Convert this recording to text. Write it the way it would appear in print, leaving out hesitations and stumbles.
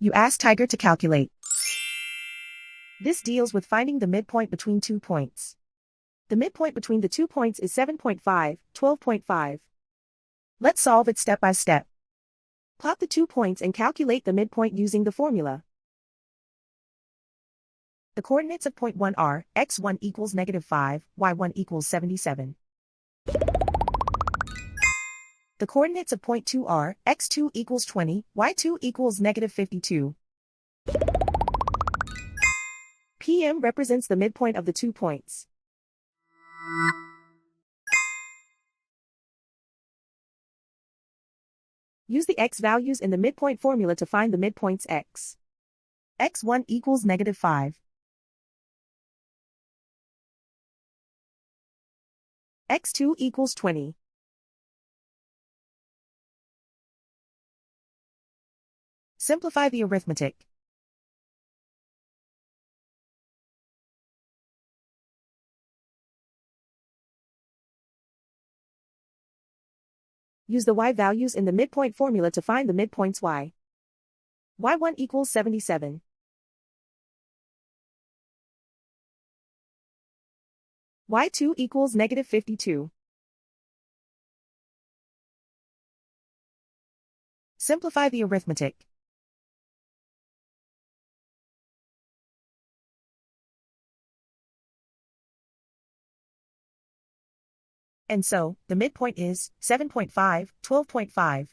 You ask Tiger to calculate. This deals with finding the midpoint between 2 points. The midpoint between the 2 points is 7.5, 12.5. Let's solve it step by step. Plot the 2 points and calculate the midpoint using the formula. The coordinates of point 1 are, x1 equals -5, y1 equals 77. The coordinates of point 2 are, x2 equals 20, y2 equals -52. PM represents the midpoint of the 2 points. Use the x values in the midpoint formula to find the midpoints x. x1 equals -5. x2 equals 20. Simplify the arithmetic. Use the y values in the midpoint formula to find the midpoints y. y1 equals 77. y2 equals -52. Simplify the arithmetic. And so, the midpoint is 7.5, 12.5.